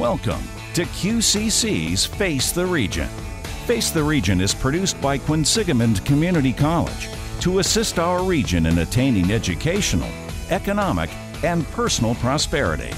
Welcome to QCC's Face the Region. Face the Region is produced by Quinsigamond Community College to assist our region in attaining educational, economic, and personal prosperity.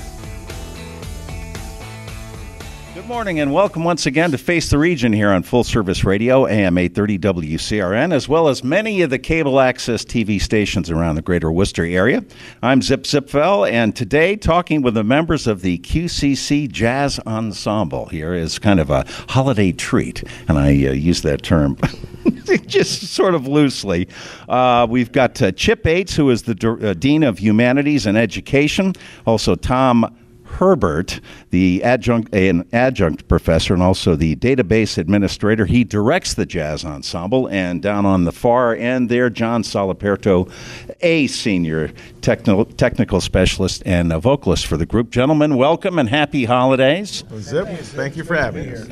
Good morning and welcome once again to Face the Region here on Full Service Radio, AM 830 WCRN, as well as many of the cable access TV stations around the greater Worcester area. I'm Zip Zipfel, and today talking with the members of the QCC Jazz Ensemble here is kind of a holiday treat, and I use that term just sort of loosely. We've got Chip Bates, who is the Dean of Humanities and Education, also Tom Herbert, the adjunct professor and also the database administrator. He directs the jazz ensemble. And down on the far end there, John Solaperto, a senior technical specialist and a vocalist for the group. Gentlemen, welcome and happy holidays. Zip, thank you for having us.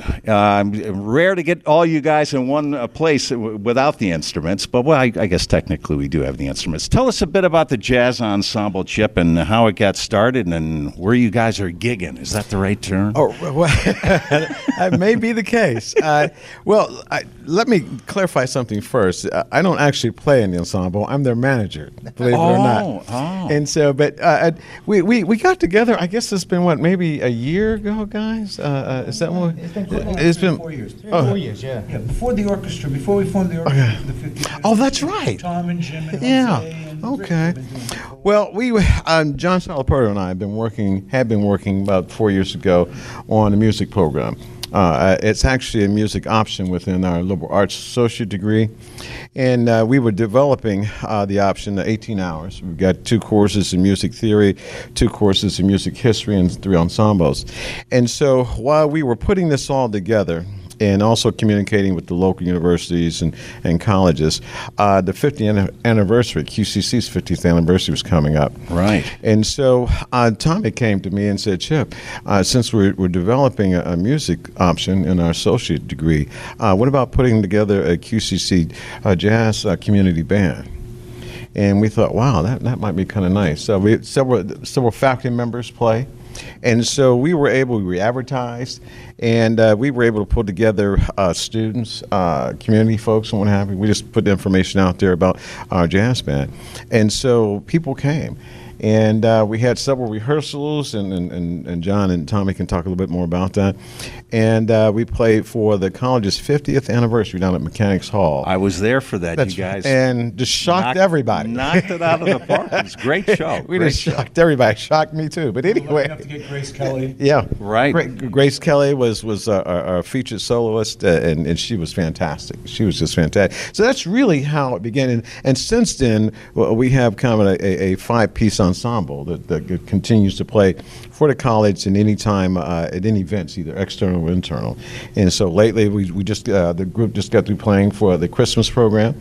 Rare to get all you guys in one place without the instruments, but well, I guess technically we do have the instruments. Tell us a bit about the jazz ensemble, Chip, and how it got started and where you guys are gigging. Is that the right term? Oh, well, that may be the case. Let me clarify something first. I don't actually play in the ensemble. I'm their manager, believe it or not. And so, but we got together, I guess it's been, maybe a year ago, guys? Is that what? It's been 4 years. 4 years, yeah. Before the orchestra, before we formed the orchestra for the 50th. Oh, that's right. Tom and Jim and Jose and okay. Rick. Well, John Solaperto and I have been working about 4 years ago on a music program. It's actually a music option within our liberal arts associate degree. And we were developing the option, the 18 hours. We've got 2 courses in music theory, 2 courses in music history, and 3 ensembles. And so while we were putting this all together, and also communicating with the local universities and colleges. The 50th anniversary, QCC's 50th anniversary was coming up. Right. And so Tommy came to me and said, Chip, since we're developing a music option in our associate degree, what about putting together a QCC Jazz community band? And we thought, wow, that might be kind of nice. So we several faculty members play. And so we advertised, and we were able to put together students, community folks, and what have you. We just put the information out there about our jazz band. And so people came. And we had several rehearsals, and John and Tommy can talk a little bit more about that. And we played for the college's 50th anniversary down at Mechanics Hall. I was there for that, you guys. And just shocked everybody. Knocked it out of the park. It was a great show. Just shocked everybody. Shocked me, too. But anyway. Enough to get Grace Kelly. Yeah. Right. Grace Kelly was our featured soloist, and she was fantastic. She was just fantastic. So that's really how it began. And since then, we have kind of a 5-piece ensemble that continues to play for the college and any time at any events, either external or internal. And so lately, we just the group just got through playing for the Christmas program.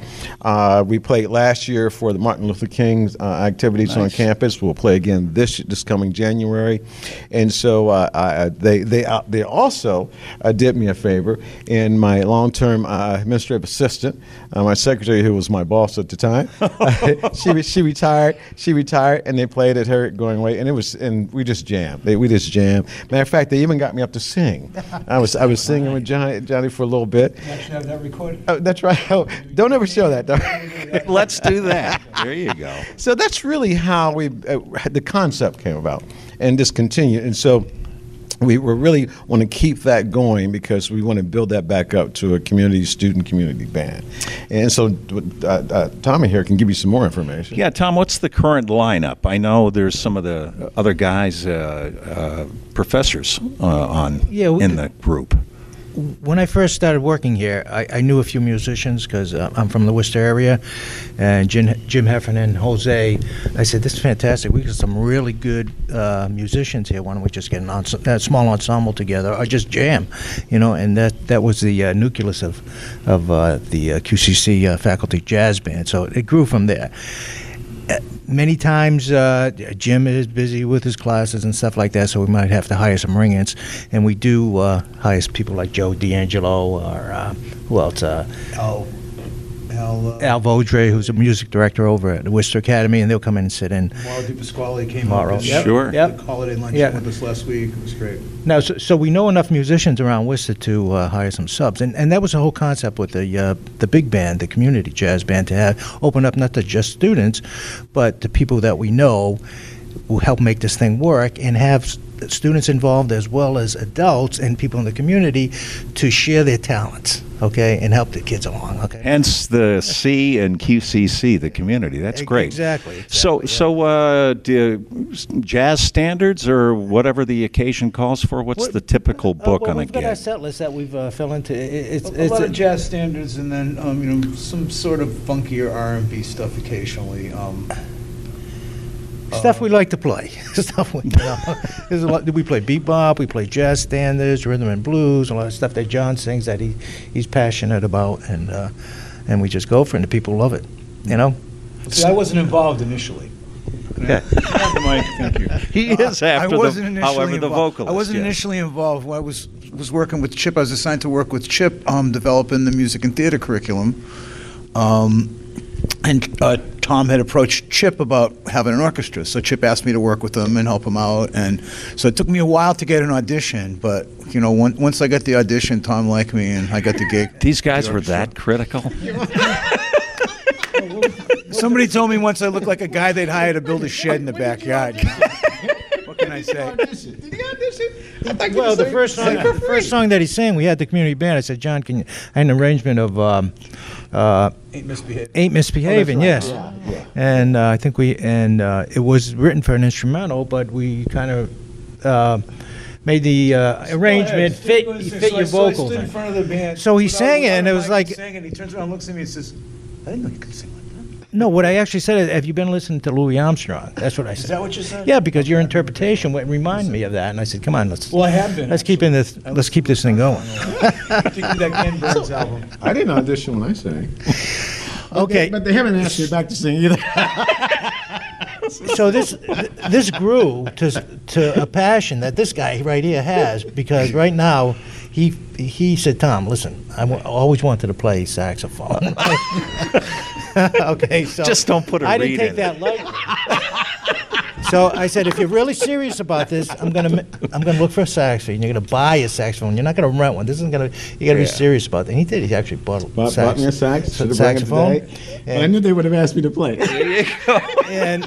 We played last year for the Martin Luther King's activities on campus. We'll play again this coming January. And so they also did me a favor. And my long-term administrative assistant, my secretary, who was my boss at the time, she retired. She retired, and they played at her going away, and we just jammed. We just jammed. Matter of fact, they even got me up to sing. I was singing with Johnny for a little bit. You actually have that recorded? Oh, that's right. Oh, don't ever show that. Let's do that. There you go. So that's really how the concept came about, and just continued. And so we really want to keep that going because we want to build that back up to a student community band. And so Tommy here can give you some more information. Yeah, Tom, what's the current lineup? I know there's some of the other guys, professors in the group. When I first started working here, I knew a few musicians because I'm from the Worcester area, and Jim Heffernan and Jose. I said, this is fantastic. We got some really good musicians here. Why don't we just get a small ensemble together or just jam, And that was the nucleus of the QCC faculty jazz band. So it grew from there. Many times Jim is busy with his classes and stuff like that, so we might have to hire some ring-ins. And we do hire people like Joe D'Angelo or who else? Al Vaudrey, who's a music director over at the Worcester Academy, and they'll come in and sit in. Mauro DiPasquale came Mauro. up. Sure. Yep. Holiday luncheon with us last week. It was great. Now, so we know enough musicians around Worcester to hire some subs, and that was the whole concept with the big band, the community jazz band, to have open up not to just students, but to people that we know will help make this thing work, and have students involved as well as adults and people in the community to share their talents, okay, and help the kids along, okay. Hence the C and QCC, the community. That's great. Exactly. So jazz standards or whatever the occasion calls for? What's the typical book on a we've got our gig? set list that we've fell into. It's A lot of jazz standards, and then some sort of funkier R&B stuff occasionally. Stuff we like to play. Stuff there's a lot. We play bebop. We play jazz standards, rhythm and blues. A lot of stuff that John sings that he's passionate about, and we just go for it. And the people love it. See, I wasn't involved initially. Yeah. Mike, thank you. He is after however the vocalist. I wasn't initially involved. I was working with Chip. I was assigned to work with Chip, developing the music and theater curriculum. And Tom had approached Chip about having an orchestra, so Chip asked me to work with him and help him out. And so it took me a while to get an audition, but once I got the audition, Tom liked me, and I got the gig. These guys were that critical? Somebody told me once I looked like a guy they'd hire to build a shed in the backyard. What can I say? Did he audition? Well, the first song that he sang, we had the community band. I said, John, I had an arrangement of Ain't Misbehaving, yes. Yeah. And I think it was written for an instrumental, but we kind of made the arrangement fit your vocals. So I stood in front of the band. So he sang it, and it was like... And he turns around and looks at me and says, I didn't know you could sing like that. No, what I actually said is, have you been listening to Louis Armstrong? That's what I said. Is that what you said? Yeah, because your interpretation reminded me of that, and I said, come on, Well, I have been. let's keep this thing going. Particularly that Ken Burns album. I didn't audition when I sang. Okay. But they haven't asked you back to sing either. So this grew to a passion that this guy right here has, because right now he said, Tom, listen, I always wanted to play saxophone. Okay, so Just don't put a I reed didn't take in that lightly. So I said, if you're really serious about this, I'm gonna look for a saxophone. You're gonna buy a saxophone. You're not gonna rent one. You gotta be serious about it. And he did. He actually bought me a sax. saxophone. But I knew they would have asked me to play. There you go. And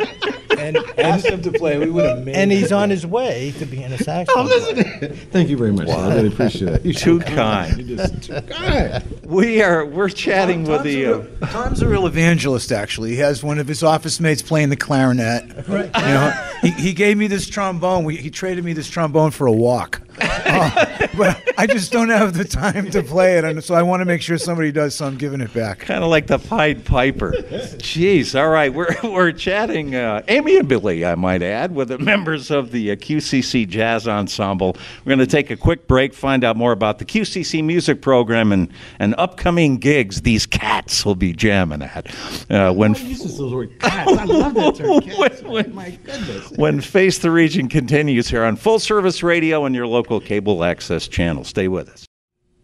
Asked him to play. We would have made and it. he's on his way to being a saxophone player. Thank you very much. I really appreciate that. You're Too kind. You're just too kind. We're chatting with the. Tom's a real evangelist, actually. He has one of his office mates playing the clarinet. Right. He gave me this trombone. He traded me this trombone for a walk. But I just don't have the time to play it, and so I want to make sure somebody does, so I'm giving it back. Kind of like the Pied Piper. Jeez, all right, we're chatting amiably, I might add, with the members of the QCC Jazz Ensemble. We're going to take a quick break, find out more about the QCC music program and upcoming gigs these cats will be jamming at. When uses those word cats. I love that term. Cats. My goodness. When Face the Region continues here on Full Service Radio and your local cable access channel. Stay with us.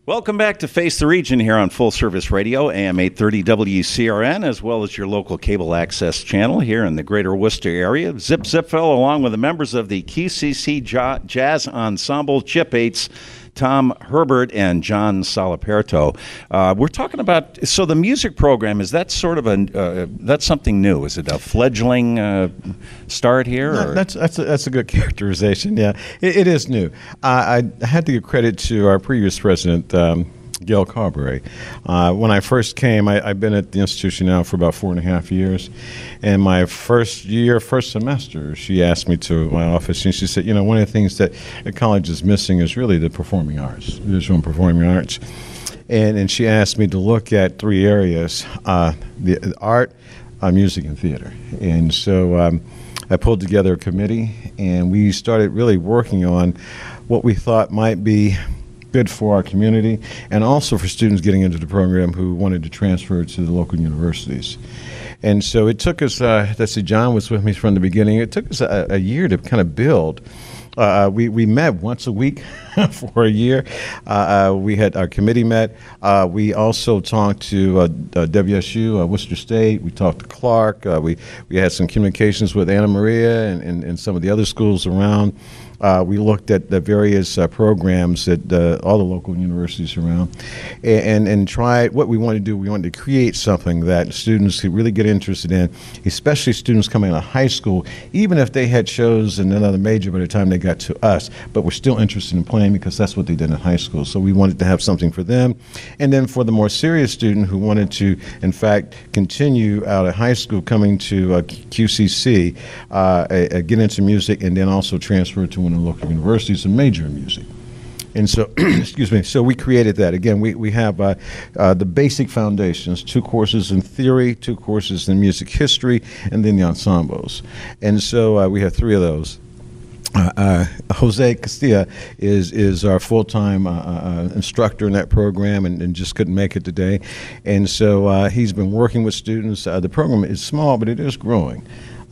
Welcome back to Face the Region here on Full Service Radio, AM 830 WCRN, as well as your local cable access channel here in the greater Worcester area. Zip Zipfel, along with the members of the QCC Jazz Ensemble, Chip Eights, Tom Herbert and John Solaperto. We're talking about, so the music program, is that sort of that's something new? Is it a fledgling start here? No, that's a good characterization, yeah. It is new. I had to give credit to our previous president, Gail Carberry. When I first came, I've been at the institution now for about 4.5 years. And my first semester, she asked me to my office, and she said, one of the things that the college is missing is really the performing arts, visual and performing arts. And she asked me to look at 3 areas, the art, music, and theater. And so I pulled together a committee, and we started really working on what we thought might be good for our community and also for students getting into the program who wanted to transfer to the local universities. And so it took us, John was with me from the beginning, it took us a year to kind of build We met once a week for a year. We had our committee met. We also talked to WSU, Worcester State. We talked to Clark. We had some communications with Anna Maria and some of the other schools around. We looked at the various programs at all the local universities around and tried what we wanted to do. We wanted to create something that students could really get interested in, especially students coming out of high school, even if they had chosen another major by the time they got to us, but were still interested in playing because that's what they did in high school. So we wanted to have something for them. And then for the more serious student who wanted to, in fact, continue out of high school coming to QCC, get into music, and then also transfer to one of the local universities and major in music. And so, excuse me, so we created that. Again, we have the basic foundations, 2 courses in theory, 2 courses in music history, and then the ensembles. And so we have 3 of those. Jose Castilla is our full-time instructor in that program and just couldn't make it today. And so he's been working with students. The program is small, but it is growing.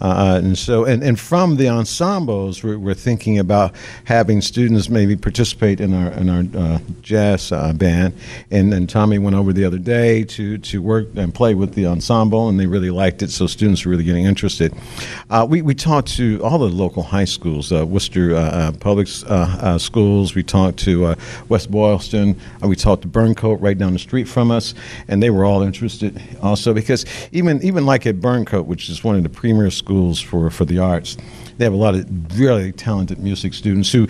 And from the ensembles, we're thinking about having students maybe participate in our jazz band. And Tommy went over the other day to work and play with the ensemble, and they really liked it. So students are really getting interested. We talked to all the local high schools, Worcester Public Schools. We talked to West Boylston. We talked to Burncoat right down the street from us, and they were all interested also because even like at Burncoat, which is one of the premier schools for the arts, they have a lot of really talented music students who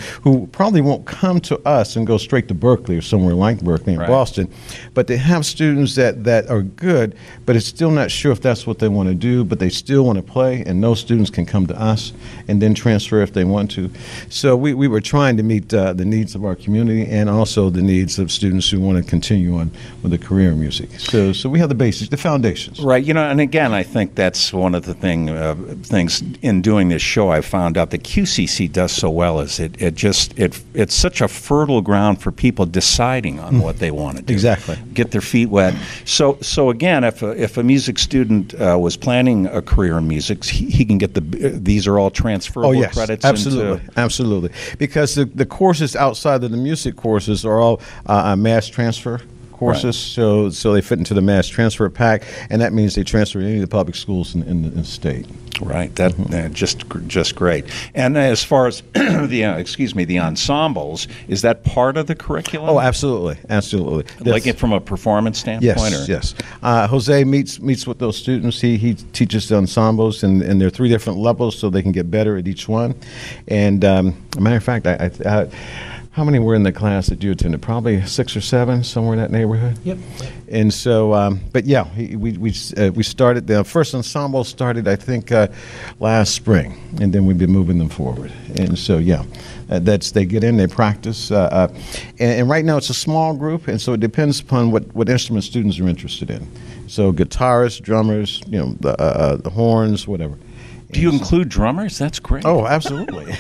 probably won't come to us and go straight to Berkeley or somewhere like Berkeley in Boston, but they have students that are good, but it's still not sure if that's what they want to do, but they still want to play, and those students can come to us and then transfer if they want to. So we were trying to meet the needs of our community and also the needs of students who want to continue on with a career in music. So we have the basics, the foundations. Right, and again, I think that's one of the things in doing this show I found out that QCC does so well is it's such a fertile ground for people deciding on what they want to do. Exactly. Get their feet wet. So again, if a music student was planning a career in music, he can get these are all transferable credits. Absolutely. Because the courses outside of the music courses are all mass transfer courses, right. So they fit into the mass transfer pack, and that means they transfer to any of the public schools in the state. Right, just great. And as far as the ensembles, is that part of the curriculum? Oh, absolutely. Like it from a performance standpoint? Yes. Jose meets with those students. He teaches the ensembles, and there are 3 different levels, so they can get better at each one. And as a matter of fact, I how many were in the class that you attended? Probably 6 or 7, somewhere in that neighborhood. Yep. And so, but yeah, we started. The first ensemble started, I think, last spring, and then we've been moving them forward. And so, yeah, they get in, they practice, and right now it's a small group, and so it depends upon what instrument students are interested in. So, guitarists, drummers, the horns, whatever. Do you include drummers? That's great. Oh, absolutely.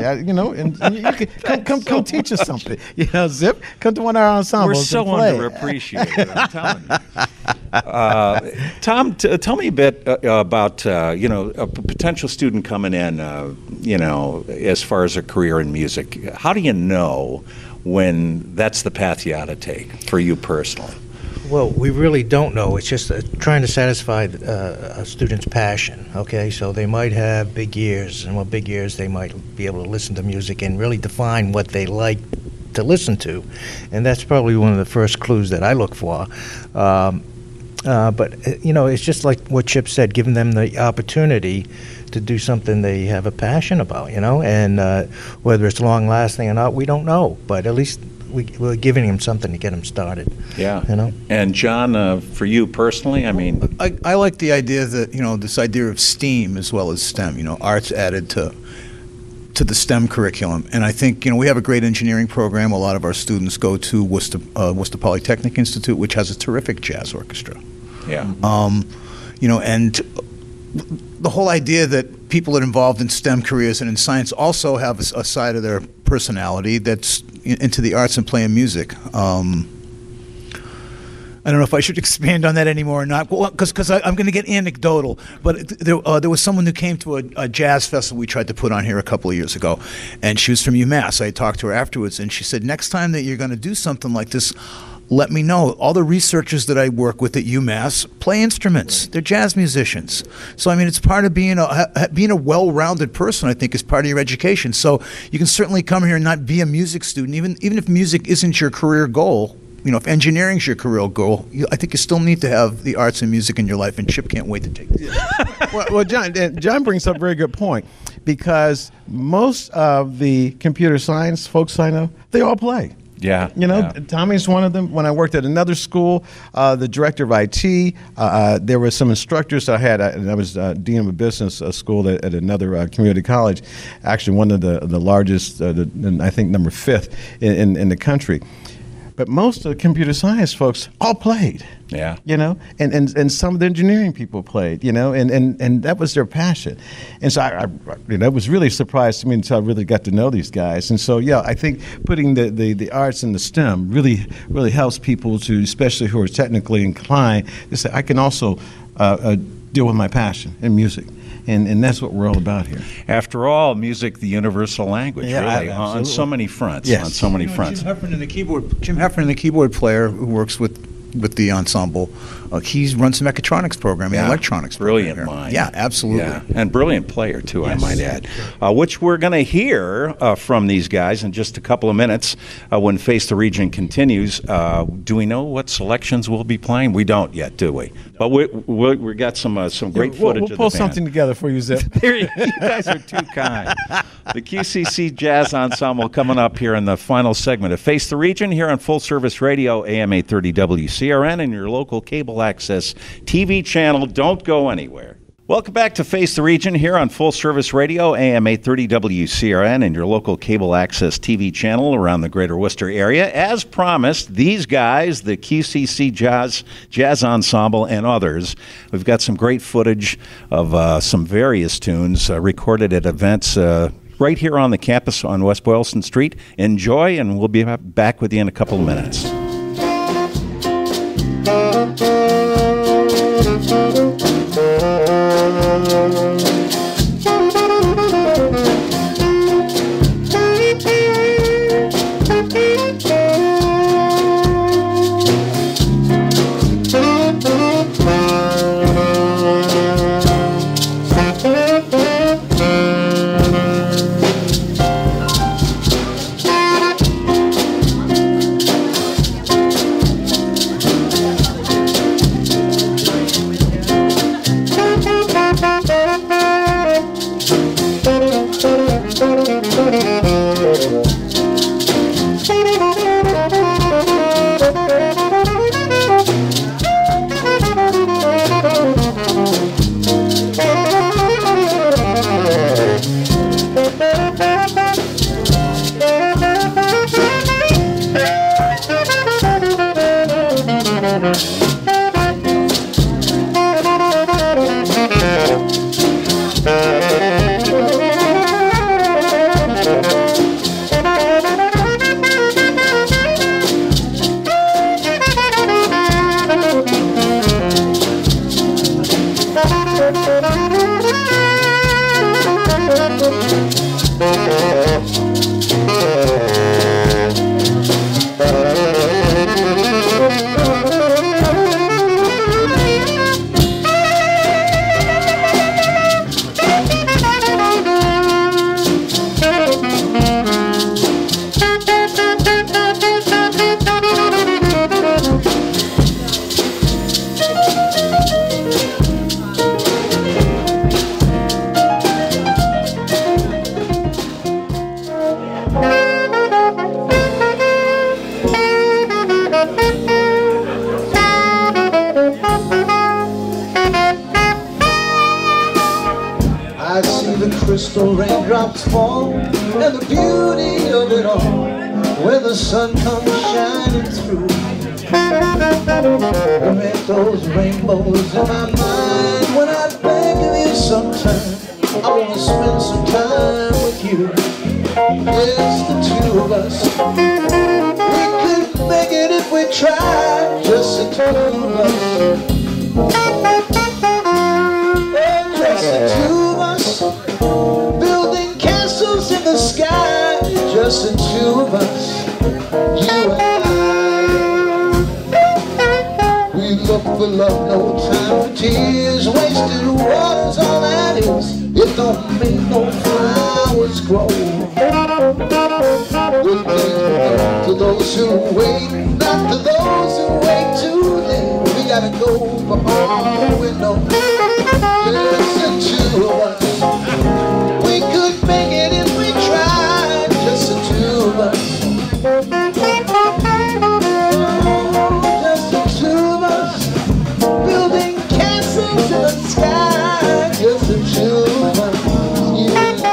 And you can come teach us something. Zip, come to one of our ensembles. We're so underappreciated, I'm telling you. Tom, tell me a bit about, a potential student coming in, as far as a career in music. How do you know when that's the path you ought to take for you personally? Well, we really don't know. It's just trying to satisfy a student's passion, okay? So they might have big ears, and with big ears they might be able to listen to music and really define what they like to listen to. And that's probably one of the first clues that I look for. But it's just like what Chip said, giving them the opportunity to do something they have a passion about, and whether it's long-lasting or not, we don't know. But at least we're giving him something to get him started. Yeah. And John, for you personally, I mean, I like the idea that this idea of STEAM as well as STEM. Arts added to the STEM curriculum, and I think we have a great engineering program. A lot of our students go to Worcester Polytechnic Institute, which has a terrific jazz orchestra. Yeah. And the whole idea that people that are involved in STEM careers and in science also have a side of their personality that's into the arts and playing music. I don't know if I should expand on that anymore or not, because I'm going to get anecdotal. But there was someone who came to a jazz festival we tried to put on here a couple of years ago, and she was from UMass. I talked to her afterwards, and she said, next time that you're going to do something like this, let me know. All the researchers that I work with at UMass play instruments. They're jazz musicians. So, I mean, it's part of being a well-rounded person, I think, is part of your education. So you can certainly come here and not be a music student, even if music isn't your career goal. You know, if engineering's your career goal, I think you still need to have the arts and music in your life, and Chip can't wait to take it. well, John brings up a very good point, because most of the computer science folks I know, they all play. Yeah. You know, Tommy's one of them. When I worked at another school, the director of IT, there were some instructors I had, and I was dean of a business school at another community college, actually one of the largest, I think number 5th in the country. But most of the computer science folks all played. Yeah. You know, and some of the engineering people played, you know, and that was their passion. And so it was really a surprise to me until I really got to know these guys. And so, yeah, I think putting the arts in the STEM really helps people to, especially who are technically inclined, to say, I can also deal with my passion in music. And that's what we're all about here. After all, music, the universal language, really, absolutely. on so many fronts. Yes. On so many fronts. Jim Heffern, the keyboard player who works with the ensemble, he runs the mechatronics program, the electronics brilliant program. mind. Yeah, absolutely. Yeah. And brilliant player, too, I might add. Which we're going to hear from these guys in just a couple of minutes when Face the Region continues. Do we know what selections we'll be playing? We don't yet, do we? But we got some great footage We'll of pull the band. something together for you, Zip. You guys are too kind. The QCC Jazz Ensemble coming up here in the final segment of Face the Region here on Full Service Radio, AM 830 WCRN, and your local cable access TV channel. Don't go anywhere. Welcome back to Face the Region here on Full Service Radio, AM 830 WCRN, and your local cable access TV channel around the greater Worcester area. As promised, these guys, the QCC Jazz Ensemble, and others, we've got some great footage of some various tunes recorded at events right here on the campus on West Boylston Street. Enjoy, and we'll be back with you in a couple of minutes. crystal raindrops fall, and the beauty of it all, when the sun comes shining through. Make those rainbows in my mind when I think of you sometime. I want to spend some time with you. It's the two of us. We could make it if we tried. Just sit of us. Just the two of us, building castles in the sky. Just the two of us, you and I. We look for love, no time for tears. Wasted water's all that is. It don't make no flowers grow. Good things to those who wait, not to those who wait too late. We gotta go for all we know. Just the two of us. We could make it if we tried. Just the two of us. Just the two of us, building castles in the sky. Just the two of us, you and I.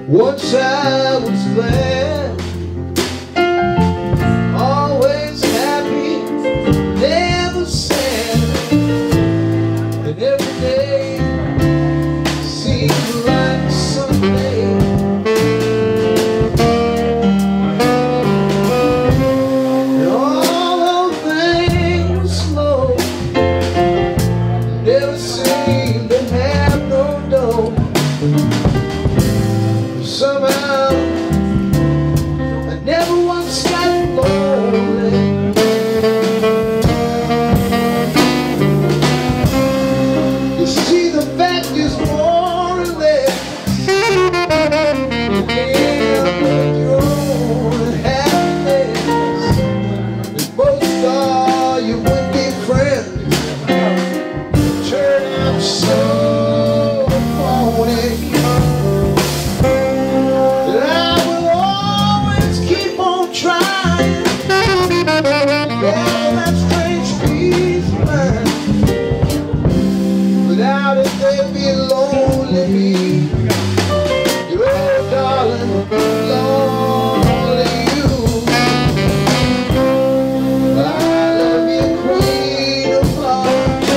Once I was glad, always happy, never sad, and every day seemed like Sunday. And all those things slow, never seemed to have no dough. Somehow, I never once got lonely. You see, the fact is more or less, you can't make your own happiness. And most all you would be friends turn out so phony. Without it, they'd be lonely. Your old darling, lonely you. I love you, Queen of Hearts.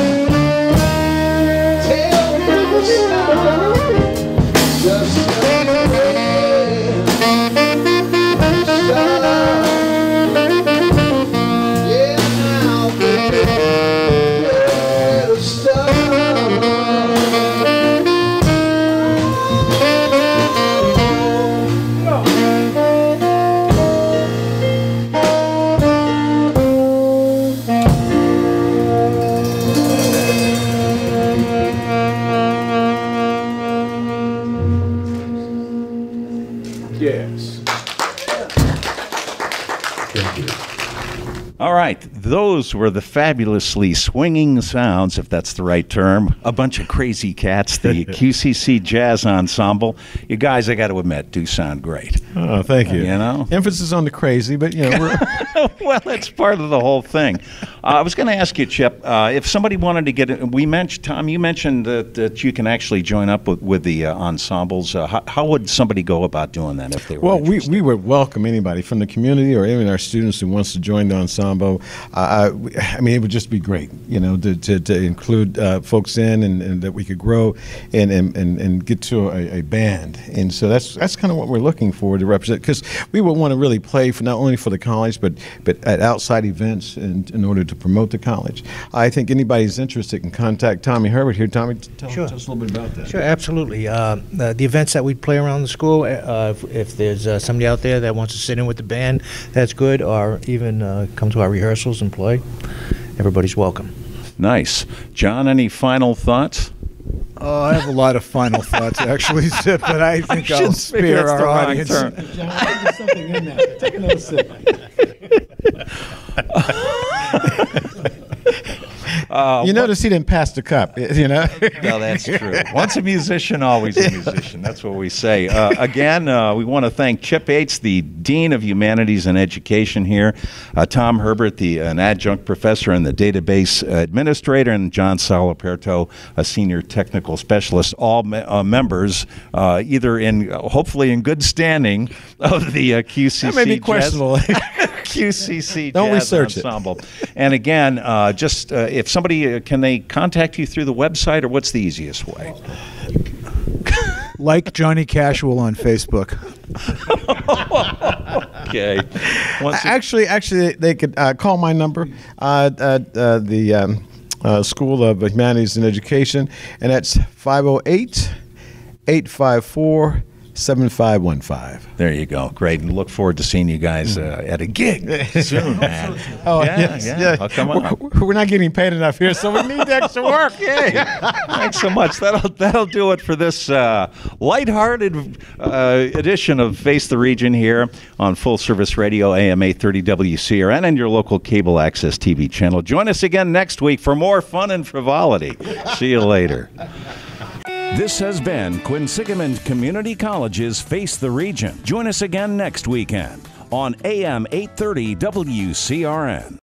Tell me the star, just tell me star. Yeah, now, baby, where to start? Yes. Thank you. All right, those were the fabulously swinging sounds, if that's the right term. A bunch of crazy cats, the QCC Jazz Ensemble. You guys, I got to admit, do sound great. Oh, thank you. You know? Emphasis on the crazy, but, you know, we're... Well, that's part of the whole thing. I was going to ask you, Chip, if somebody wanted to get it, Tom, you mentioned that you can actually join up with the ensembles. How would somebody go about doing that if they were interested? we would welcome anybody from the community or even our students who wants to join the ensemble. I mean, it would just be great, you know, to include folks in and that we could grow and get to a band. And so that's kind of what we're looking for to represent, because we would want to really play for not only for the college, but at outside events in order to promote the college. I think anybody who's interested can contact Tommy Herbert here. Tommy, tell us a little bit about that. Sure, absolutely. The events that we play around the school, if there's somebody out there that wants to sit in with the band, that's good, or even come to our rehearsals and play, everybody's welcome. Nice. John, any final thoughts? I have a lot of final thoughts, actually, Zip, but I think I'll spare our audience. John, there's something in that. Take another sip. You notice he didn't pass the cup, you know? No, that's true. Once a musician, always a musician. That's what we say. Again, we want to thank Chip Yates, the Dean of Humanities and Education here, Tom Herbert, an adjunct professor and the database administrator, and John Solaperto, a senior technical specialist, all members, either hopefully in good standing of the QCC That may be questionable. QCC Don't Jazz research Ensemble. And again, just if somebody, can they contact you through the website, or what's the easiest way? Like Johnny Cashwell on Facebook. Okay. Actually, they could call my number, the School of Humanities and Education, and that's 508-854-7515. There you go. Great. And look forward to seeing you guys at a gig soon, man. Oh, yeah. yeah. Oh, come on. We're not getting paid enough here, so we need extra work. Thanks so much. That'll do it for this lighthearted edition of Face the Region here on Full Service Radio, AM 830 WCRN, and your local cable access TV channel. Join us again next week for more fun and frivolity. See you later. This has been Quinsigamond Community College's Face the Region. Join us again next weekend on AM 830 WCRN.